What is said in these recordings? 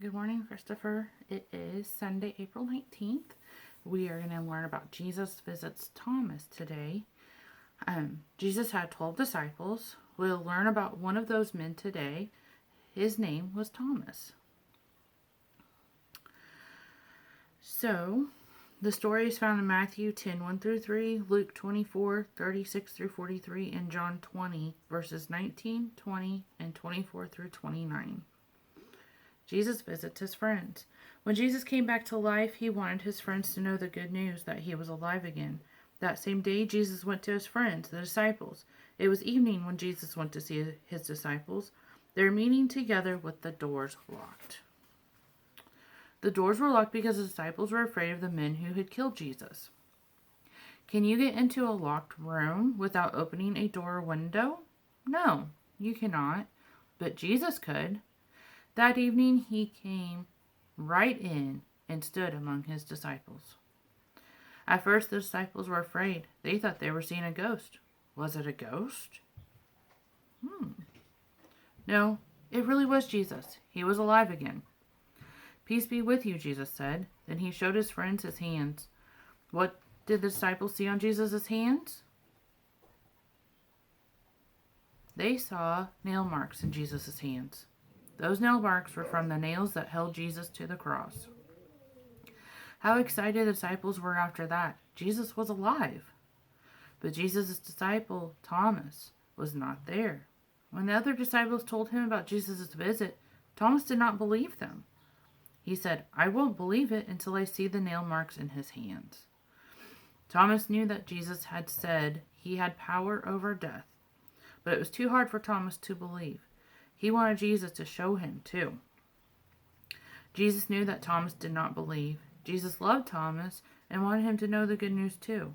Good morning, Christopher. It is Sunday, April 19th. We are going to learn about Jesus visits Thomas today. Jesus had 12 disciples. We'll learn about one of those men today. His name was Thomas. So, the story is found in Matthew 10, 1 through 3, Luke 24, 36 through 43, and John 20, verses 19, 20, and 24 through 29. Jesus visits his friends. When Jesus came back to life, he wanted his friends to know the good news that he was alive again. That same day, Jesus went to his friends, the disciples. It was evening when Jesus went to see his disciples. They were meeting together with the doors locked. The doors were locked because the disciples were afraid of the men who had killed Jesus. Can you get into a locked room without opening a door or window? No, you cannot. But Jesus could. That evening he came right in and stood among his disciples. At first the disciples were afraid. They thought they were seeing a ghost. Was it a ghost? No, it really was Jesus. He was alive again. Peace be with you, Jesus said. Then he showed his friends his hands. What did the disciples see on Jesus' hands? They saw nail marks in Jesus' hands. Those nail marks were from the nails that held Jesus to the cross. How excited the disciples were after that. Jesus was alive. But Jesus' disciple, Thomas, was not there. When the other disciples told him about Jesus' visit, Thomas did not believe them. He said, "I won't believe it until I see the nail marks in his hands." Thomas knew that Jesus had said he had power over death, but it was too hard for Thomas to believe. He wanted Jesus to show him too. Jesus knew that Thomas did not believe. Jesus loved Thomas and wanted him to know the good news too.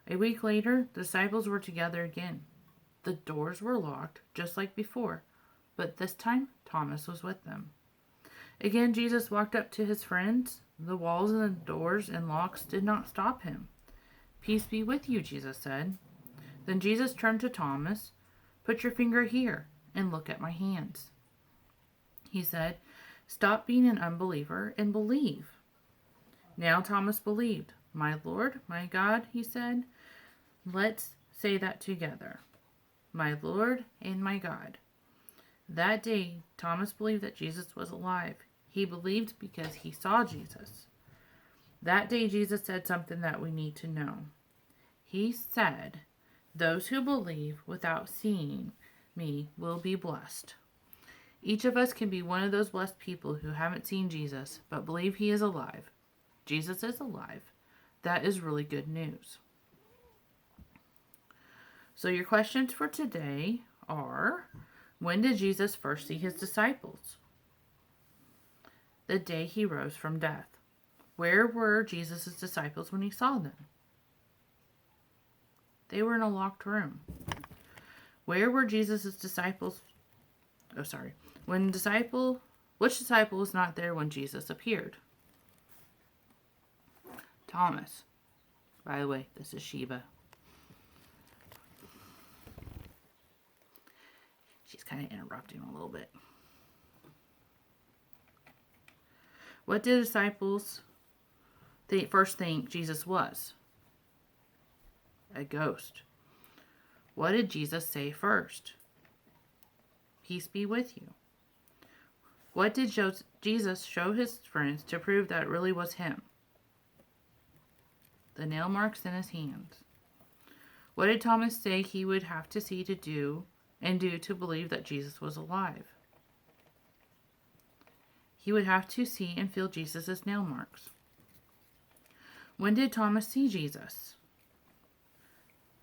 A week later, the disciples were together again. The doors were locked, just like before, but this time Thomas was with them. Again, Jesus walked up to his friends. The walls and the doors and locks did not stop him. "Peace be with you," Jesus said. Then Jesus turned to Thomas. "Put your finger here and look at my hands." He said, "Stop being an unbeliever and believe." Now Thomas believed. "My Lord, my God," he said. Let's say that together. My Lord and my God. That day, Thomas believed that Jesus was alive. He believed because he saw Jesus. That day, Jesus said something that we need to know. He said, "Those who believe without seeing me will be blessed." Each of us can be one of those blessed people who haven't seen Jesus, but believe he is alive. Jesus is alive. That is really good news. So your questions for today are, when did Jesus first see his disciples? The day he rose from death. Where were Jesus' disciples when he saw them? They were in a locked room. Where were Jesus' disciples? Which disciple was not there when Jesus appeared? Thomas. By the way, this is Sheba. She's kind of interrupting a little bit. What did the disciples first think Jesus was? A ghost. What did Jesus say first? Peace be with you. What did Jesus show his friends to prove that it really was him? The nail marks in his hands. What did Thomas say he would have to see to do to believe that Jesus was alive? He would have to see and feel Jesus' nail marks. When did Thomas see Jesus?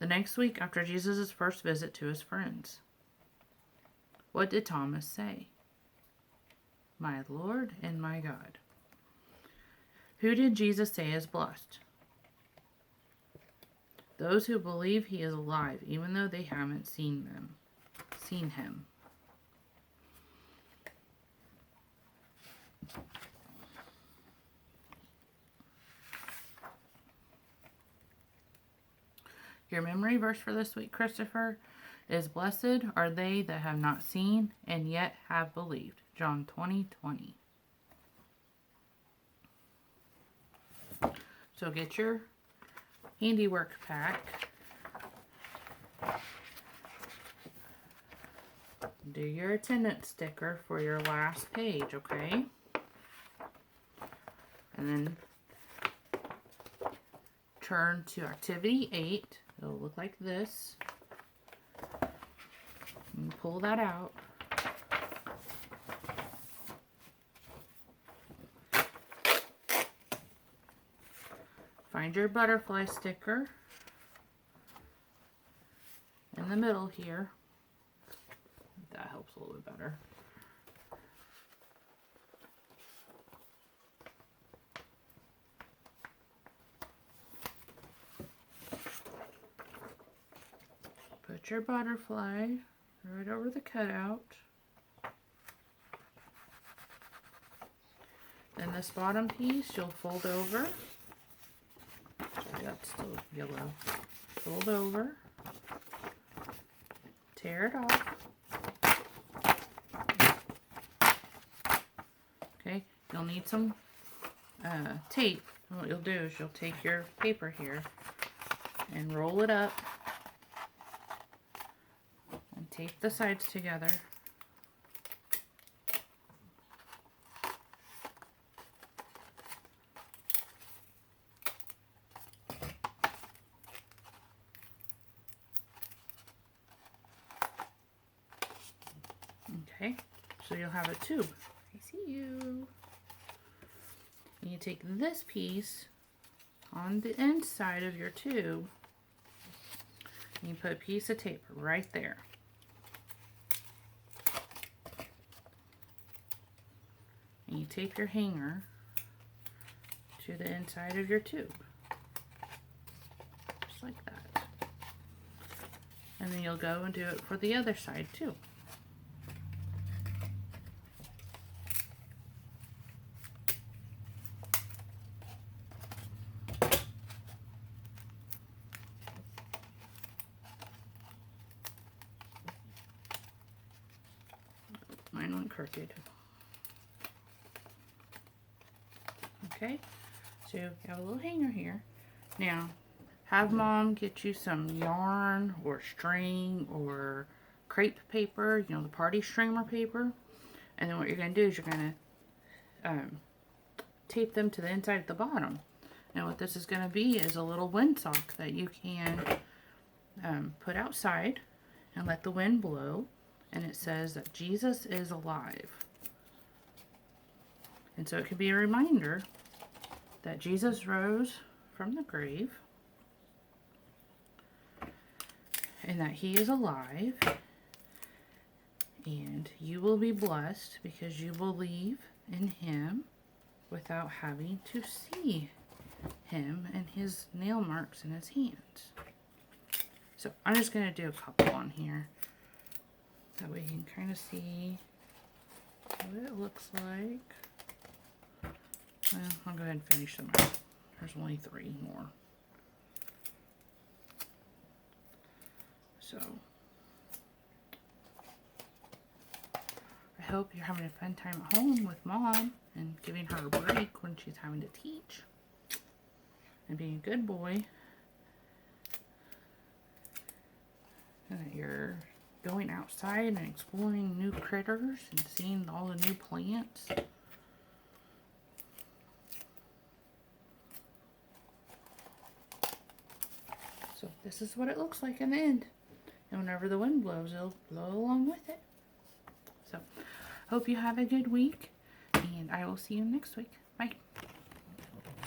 The next week after Jesus' first visit to his friends. What did Thomas say? My Lord and my God. Who did Jesus say is blessed? Those who believe he is alive, even though they haven't seen him. Your memory verse for this week, Christopher, is blessed are they that have not seen and yet have believed. John 20:20. So get your handiwork pack. Do your attendance sticker for your last page, okay? And then turn to activity 8. It'll look like this. And pull that out. Find your butterfly sticker in the middle here. That helps a little bit better. Put your butterfly right over the cutout. Then this bottom piece you'll fold over. Sorry, that's still yellow. Fold over. Tear it off. Okay, you'll need some tape. And what you'll do is you'll take your paper here and roll it up and tape the sides together. Okay, so you'll have a tube. I see you. And you take this piece on the inside of your tube and you put a piece of tape right there. And you tape your hanger to the inside of your tube. Just like that. And then you'll go and do it for the other side too. Mine went crooked. Okay, so you have a little hanger here. Now, have Mom get you some yarn or string or crepe paper, you know, the party streamer paper. And then what you're going to do is you're going to tape them to the inside at the bottom. And what this is going to be is a little windsock that you can put outside and let the wind blow. And it says that Jesus is alive. And so it could be a reminder that Jesus rose from the grave and that he is alive, and you will be blessed because you believe in him without having to see him and his nail marks in his hands. So I'm just going to do a couple on here. That way you can kind of see what it looks like. Well, I'll go ahead and finish them out. There's only 3 more. So, I hope you're having a fun time at home with Mom and giving her a break when she's having to teach. And being a good boy. And that you're going outside and exploring new critters and seeing all the new plants. So this is what it looks like in the end. And whenever the wind blows, it'll blow along with it. So, hope you have a good week, and I will see you next week. Bye.